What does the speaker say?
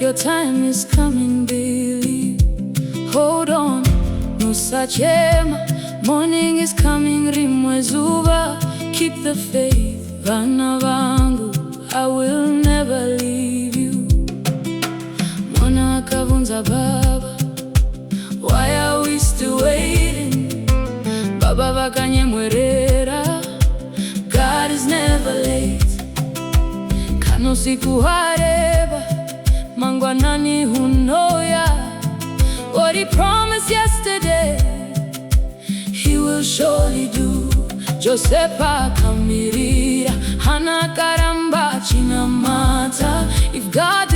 your time is coming, believe. Hold on, musachema, morning is coming, rimwe zuva. Keep the faith, Vana Vangu, I will never leave you. Mwana akavunza baba, why are we still waiting? Baba vakanyemwerera, God is never late. Kano siku hareba, mangwanani hunoya. What he promised yesterday, he will surely do. Josepa kamirira, hana karamba china mata. If God